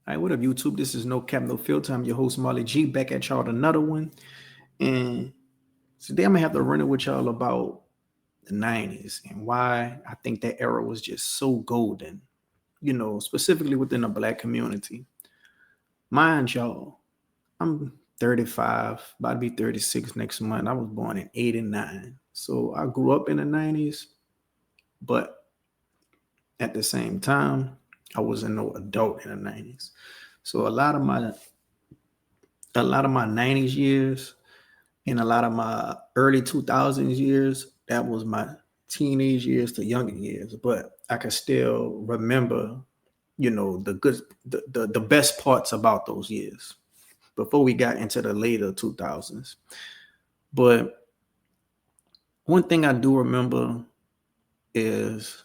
All right, what up, YouTube? This is No Cap, No Filter. I'm your host, Marley G, back at y'all with another one. And today I'm going to have to run it with y'all about the 90s and why I think that era was just so golden, specifically within the black community. Mind y'all, I'm 35, about to be 36 next month. I was born in 89. So I grew up in the 90s, but at the same time, I wasn't no adult in the 90s. So a lot of my 90s years and a lot of my early 2000s years, that was my teenage years to younger years. But I can still remember, the good, the best parts about those years before we got into the later 2000s. But one thing I do remember is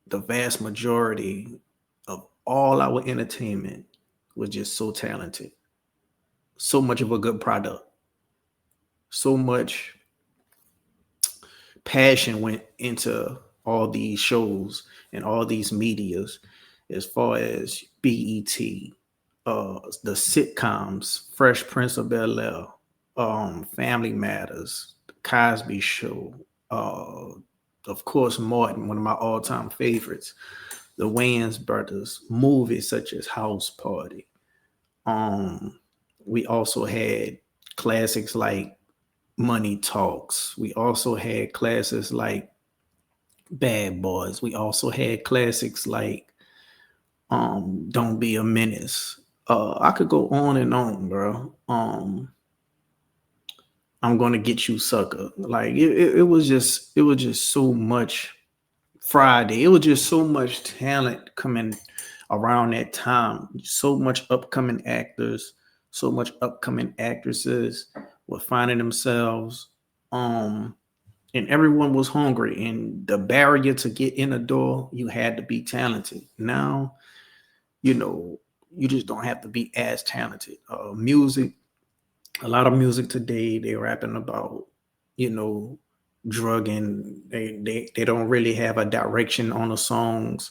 the vast majority of all our entertainment was just so talented, so much of a good product, so much passion went into all these shows and all these medias as far as BET, the sitcoms, Fresh Prince of Bel Air, Family Matters, The Cosby Show, of course, Martin, one of my all time favorites, the Wayans brothers, movies such as House Party. Um, we also had classics like Money Talks. We also had classics like Bad Boys. We also had classics like Don't Be a Menace. I could go on and on, bro. I'm gonna get you, sucker. Like it was just so much Friday. It was just so much talent coming around that time. So much upcoming actors, so much upcoming actresses were finding themselves. Um, and everyone was hungry. And the barrier to get in the door, you had to be talented. Now, you know, you just don't have to be as talented. Music, a lot of music today, they're rapping about, you know, drugging. They don't really have a direction on the songs.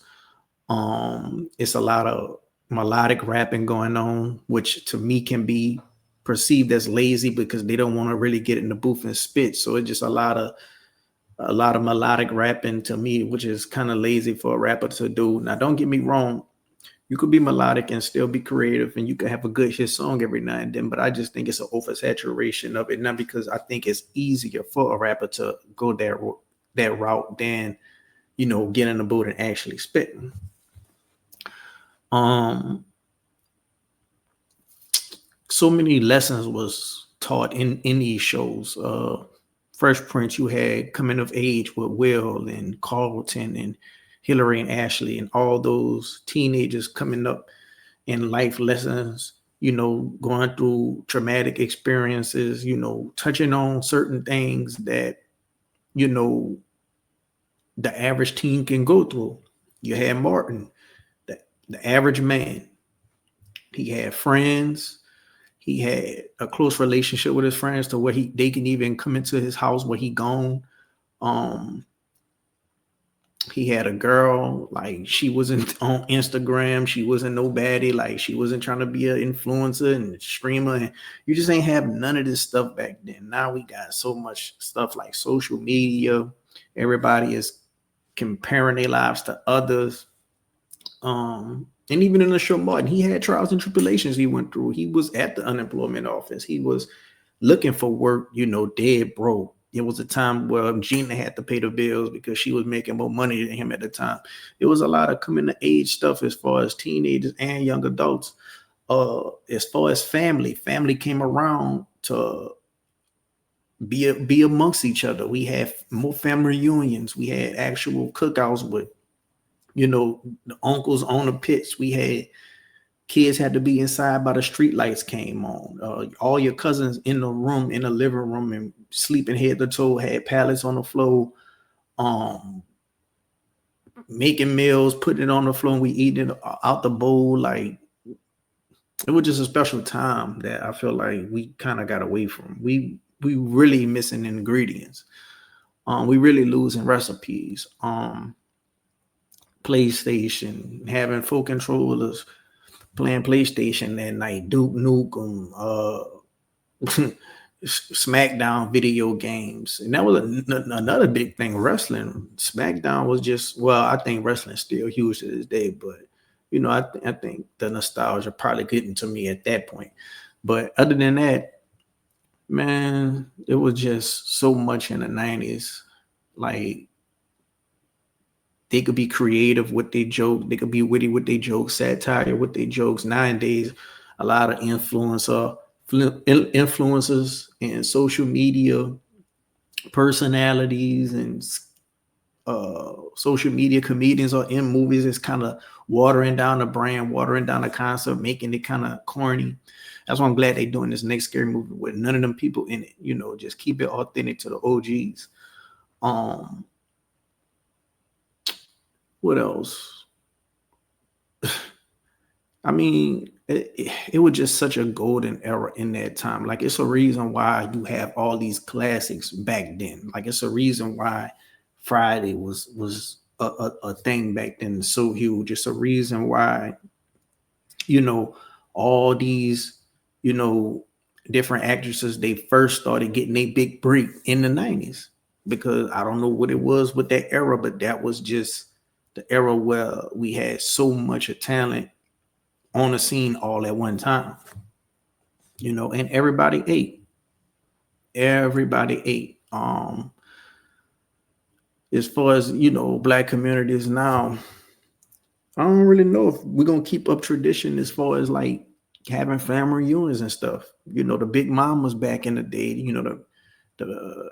It's a lot of melodic rapping going on, which to me can be perceived as lazy because they don't want to really get in the booth and spit. So it's just a lot of melodic rapping to me, which is kind of lazy for a rapper to do. Now, don't get me wrong, you could be melodic and still be creative, and you could have a good hit song every now and then. But I just think it's an oversaturation of it, not because I think it's easier for a rapper to go that route than get in the booth and actually spitting. Um, so many lessons was taught in these shows. Fresh Prince, you had Coming of Age with Will and Carlton and Hillary and Ashley and all those teenagers coming up in life lessons, going through traumatic experiences, touching on certain things that, you know, the average teen can go through. You had Martin, the average man. He had friends. He had a close relationship with his friends to where they can even come into his house where he gone. Um, he had a girl, like she wasn't on Instagram, she wasn't nobody, like she wasn't trying to be an influencer and streamer, and you just ain't have none of this stuff back then. Now we got so much stuff like social media. Everybody is comparing their lives to others. And even in the show Martin, he had trials and tribulations he went through. He was at the unemployment office. He was looking for work, dead broke. There was a time where Gina had to pay the bills because she was making more money than him at the time. It was a lot of coming to age stuff as far as teenagers and young adults. As far as family came around to be amongst each other. We had more family reunions. We had actual cookouts with the uncles on the pits. We had kids had to be inside by the street lights came on. All your cousins in the room, in the living room, and sleeping head to toe, had pallets on the floor, um, making meals, putting it on the floor, and we eating it out the bowl. Like it was just a special time that I feel like we kind of got away from. We really missing ingredients. We really losing recipes. PlayStation, having full controllers, playing PlayStation that night, Duke Nukem, SmackDown video games, and that was another big thing. Wrestling, SmackDown was just, well, I think wrestling is still huge to this day, but I think the nostalgia probably getting to me at that point. But other than that, man, it was just so much in the 90s. Like, they could be creative with their joke, they could be witty with their jokes, satire with their jokes. Nowadays, a lot of influencers and social media personalities and social media comedians are in movies. It's kind of watering down the brand, watering down the concept, making it kind of corny. That's why I'm glad they're doing this next scary movie with none of them people in it. Just keep it authentic to the OGs. What else? I mean, it was just such a golden era in that time. Like, it's a reason why you have all these classics back then. Like, it's a reason why Friday was a thing back then, so huge. It's a reason why, all these, different actresses, they first started getting a big break in the 90s. Because I don't know what it was with that era, but that was just the era where we had so much of talent on the scene all at one time, and everybody ate. Everybody ate. As far as, black communities now, I don't really know if we're gonna keep up tradition as far as like having family reunions and stuff. The big mom was back in the day, the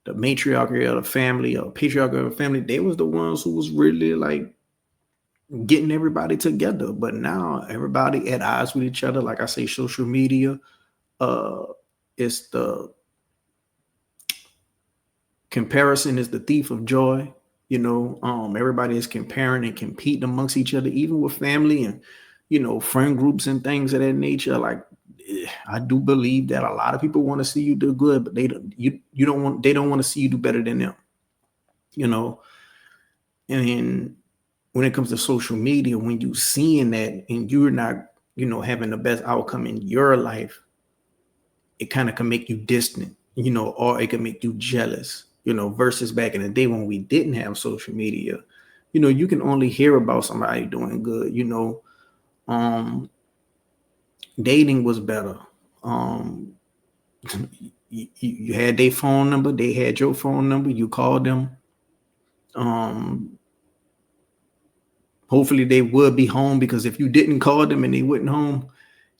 the matriarchy of the family or patriarchy of the family, they was the ones who was really like getting everybody together. But now everybody at odds with each other. Like I say, social media, uh, it's the comparison is the thief of joy. Everybody is comparing and competing amongst each other, even with family and friend groups and things of that nature. Like, I do believe that a lot of people want to see you do good, but they don't want to see you do better than them. And when it comes to social media, when you seeing that and you're not, having the best outcome in your life, it kind of can make you distant, or it can make you jealous, versus back in the day when we didn't have social media. You can only hear about somebody doing good. Dating was better. You had their phone number, they had your phone number, you called them. Hopefully they would be home, because if you didn't call them and they wasn't home,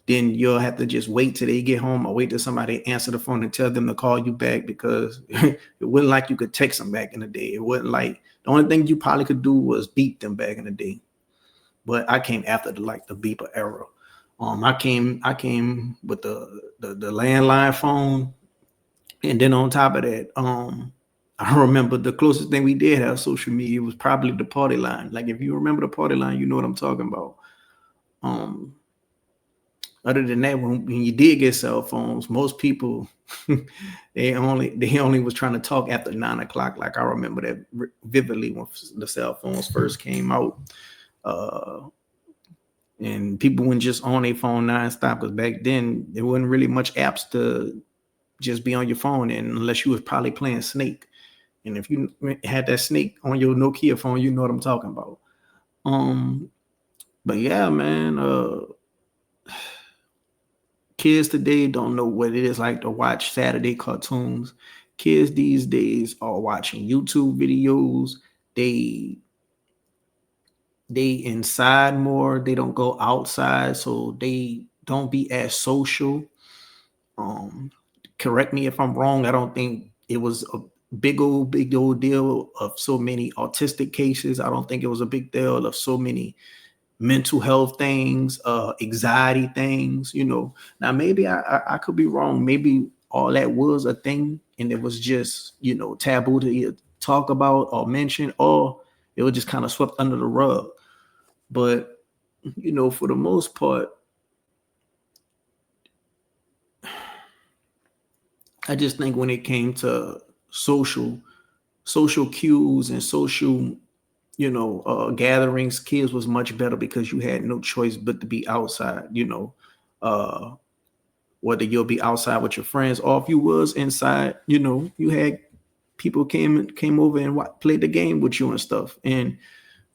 then you'll have to just wait till they get home or wait till somebody answer the phone and tell them to call you back, because it wasn't like you could text them back in the day. It wasn't like, the only thing you probably could do was beat them back in the day. But I came after the beeper era. I came with the landline phone, and then on top of that, I remember the closest thing we did have social media was probably the party line. Like, if you remember the party line, you know what I'm talking about. Other than that, when you did get cell phones, most people they only was trying to talk after 9 o'clock. Like, I remember that vividly when the cell phones first came out, and people wouldn't just on their phone nonstop, because back then there wasn't really much apps to just be on your phone, and unless you was probably playing Snake. And if you had that Snake on your Nokia phone, you know what I'm talking about. But yeah, man, kids today don't know what it is like to watch Saturday cartoons. Kids these days are watching YouTube videos. They inside more. They don't go outside, so they don't be as social. Correct me if I'm wrong. I don't think it was a big old deal of so many autistic cases. I don't think it was a big deal of so many mental health things, anxiety things. Now maybe I could be wrong. Maybe all that was a thing, and it was just taboo to either talk about or mention, or it was just kind of swept under the rug. But for the most part, I just think when it came to social cues and social gatherings, kids was much better because you had no choice but to be outside, uh, whether you'll be outside with your friends or if you was inside, you had people came over and played the game with you and stuff. And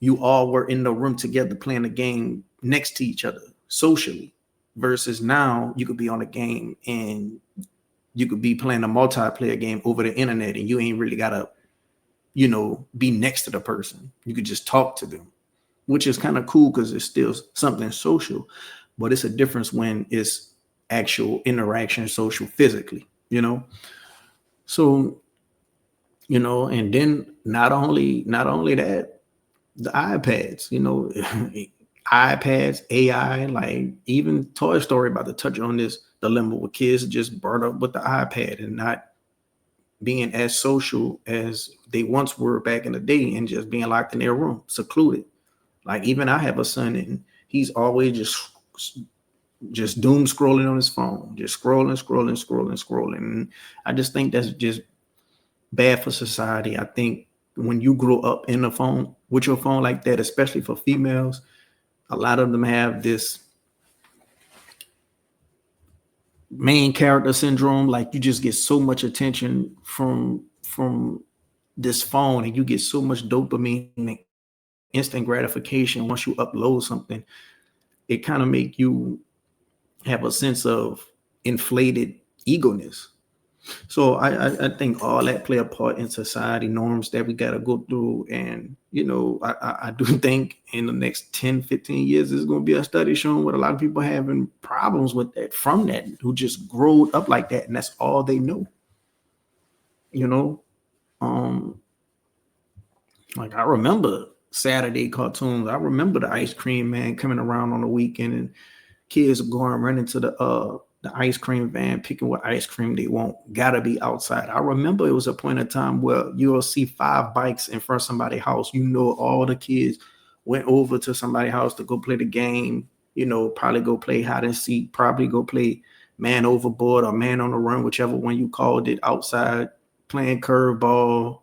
you all were in the room together playing the game next to each other socially versus now you could be on a game and you could be playing a multiplayer game over the internet and you ain't really gotta, be next to the person. You could just talk to them, which is kind of cool because it's still something social, but it's a difference when it's actual interaction, social, physically, So, and then not only that, the iPads, iPads, AI, like even Toy Story about to touch on this dilemma with kids just brought up with the iPad and not being as social as they once were back in the day and just being locked in their room, secluded. Like even I have a son and he's always just doom scrolling on his phone, just scrolling. And I just think that's just bad for society. I think when you grow up in a phone with your phone like that, especially for females, a lot of them have this main character syndrome. Like you just get so much attention from this phone, and you get so much dopamine and instant gratification once you upload something. It kind of make you have a sense of inflated egoness. So I think all that play a part in society norms that we got to go through. And, I do think in the next 10, 15 years, there's going to be a study showing what a lot of people having problems with that from that, who just growed up like that. And that's all they know, you know? Um, like I remember Saturday cartoons. I remember the ice cream man coming around on the weekend and kids going running to the ice cream van, picking what ice cream they want. Gotta be outside. I remember it was a point in time where you'll see 5 bikes in front of somebody's house. All the kids went over to somebody's house to go play the game. Probably go play hide and seek. Probably go play man overboard or man on the run, whichever one you called it. Outside playing curveball,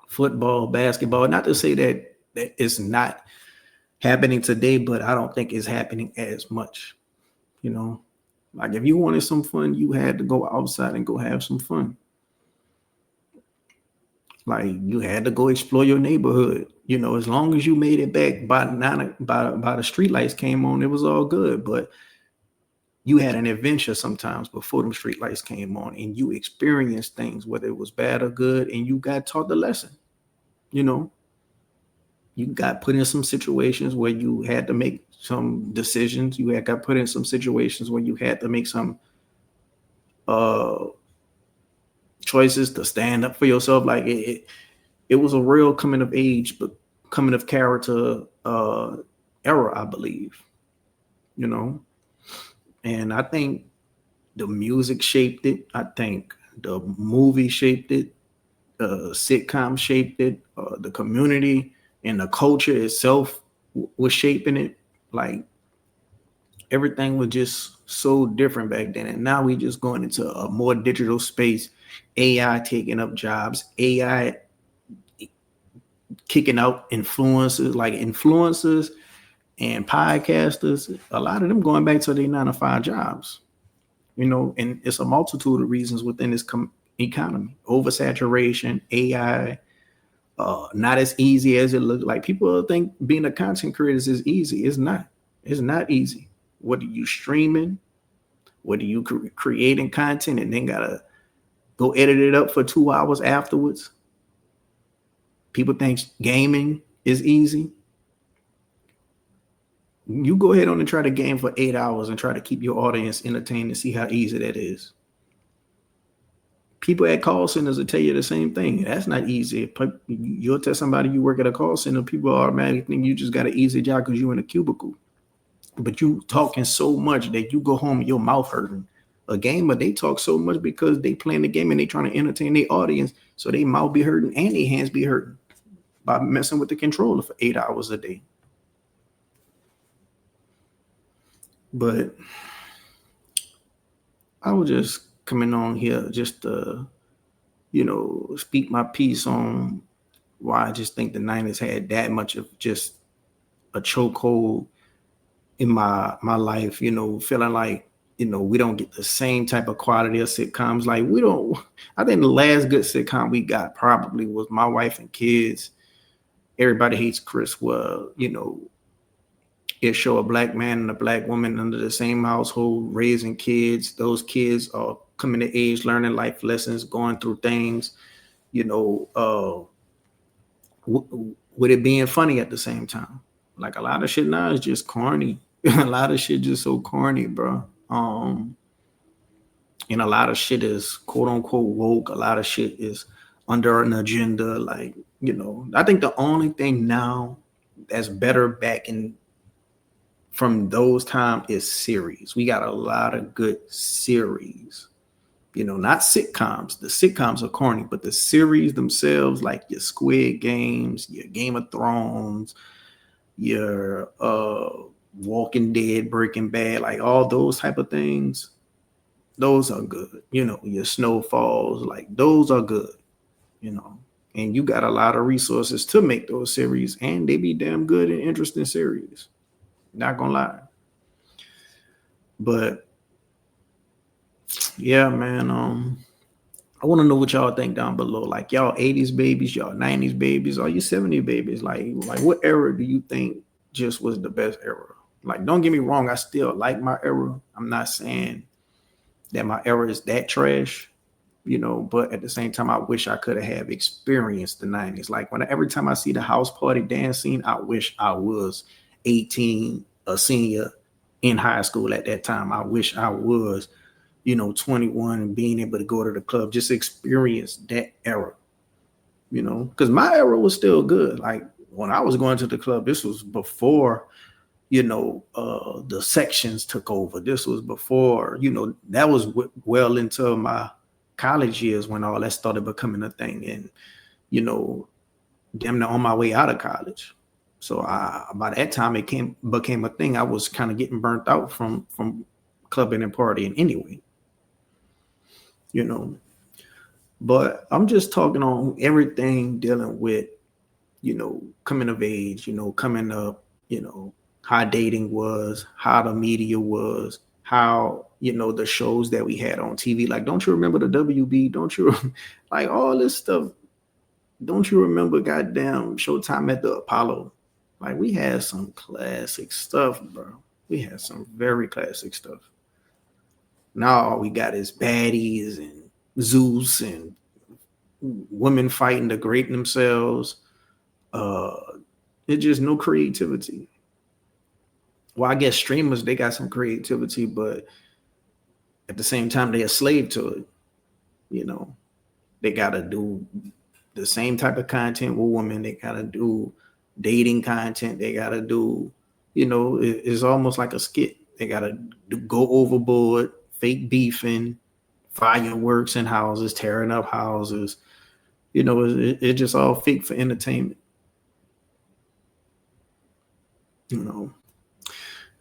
football, basketball. Not to say that it's not happening today, but I don't think it's happening as much. Like if you wanted some fun, you had to go outside and go have some fun. Like you had to go explore your neighborhood. As long as you made it back by the street lights came on, it was all good. But you had an adventure sometimes before them street lights came on, and you experienced things, whether it was bad or good, and you got taught the lesson. You got put in some situations where you had to make some decisions. You had got put in some situations where you had to make some choices to stand up for yourself. Like it was a real coming of age, but coming of character era, I believe. And I think the music shaped it. I think the movie shaped it. The sitcom shaped it. The community and the culture itself was shaping it. Like everything was just so different back then, and now we just going into a more digital space. AI taking up jobs, AI kicking out influencers and podcasters. A lot of them going back to their 9-to-5 jobs. And it's a multitude of reasons within this economy. Oversaturation, AI, not as easy as it looks. Like people think being a content creator is easy. It's not. It's not easy. What are you streaming? What are you creating content and then gotta go edit it up for 2 hours afterwards? People think gaming is easy. You go ahead on and try to game for 8 hours and try to keep your audience entertained and see how easy that is. People at call centers will tell you the same thing. That's not easy. You'll tell somebody you work at a call center, people automatically think you just got an easy job because you're in a cubicle. But you talking so much that you go home and your mouth hurting. A gamer, they talk so much because they playing the game and they trying to entertain their audience, so they mouth be hurting and their hands be hurting by messing with the controller for 8 hours a day. But I was just coming on here just to, speak my piece on why I just think the 90s had that much of just a chokehold in my life, feeling like, we don't get the same type of quality of sitcoms. Like we don't, I think the last good sitcom we got probably was My Wife and Kids. Everybody Hates Chris. Well, it show a black man and a black woman under the same household raising kids. Those kids are coming to age, learning life lessons, going through things, with it being funny at the same time. Like a lot of shit now is just corny. A lot of shit just so corny, bro. And a lot of shit is quote unquote woke. A lot of shit is under an agenda. Like, I think the only thing now that's better back in from those times is series. We got a lot of good series. Not sitcoms. The sitcoms are corny, but the series themselves, like your Squid Games, your Game of Thrones, your Walking Dead, Breaking Bad, like all those type of things, those are good. Your Snowfalls, like those are good, and you got a lot of resources to make those series, and they be damn good and interesting series. Not gonna lie. But yeah, man, I want to know what y'all think down below. Like y'all 80s babies, y'all 90s babies, or you 70s babies. Like what era do you think just was the best era? Like, don't get me wrong, I still like my era. I'm not saying that my era is that trash, but at the same time, I wish I could have experienced the 90s. Like every time I see the house party dance scene, I wish I was 18, a senior in high school at that time. I wish I was 21 and being able to go to the club, just experience that era, because my era was still good. Like when I was going to the club, this was before, the sections took over. This was before, that was well into my college years when all that started becoming a thing. And, damn near on my way out of college. So by that time it became a thing. I was kind of getting burnt out from clubbing and partying anyway. But I'm just talking on everything dealing with, coming of age, coming up, how dating was, how the media was, how, the shows that we had on TV. Like, don't you remember the WB? Don't you like all this stuff? Don't you remember goddamn Showtime at the Apollo? Like we had some classic stuff, bro. We had some very classic stuff. Now all we got is baddies and Zeus and women fighting to grade themselves. It's just no creativity. Well, I guess streamers, they got some creativity, but at the same time, they're a slave to it. They got to do the same type of content with women. They got to do dating content. They got to do, it's almost like a skit. They got to go overboard, fake beefing, fireworks in houses, tearing up houses. It's just all fake for entertainment.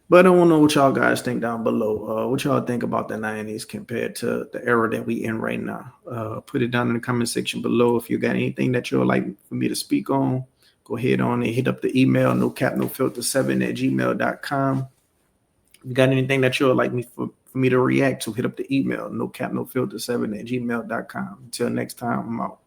But I want to know what y'all guys think down below. What y'all think about the 90s compared to the era that we in right now? Put it down in the comment section below. If you got anything that you'd like for me to speak on, go ahead on and hit up the email, nocapnofilter7@gmail.com. If you got anything that you'd like me for me to react to, hit up the email, nocapnofilter7@gmail.com. Until next time, I'm out.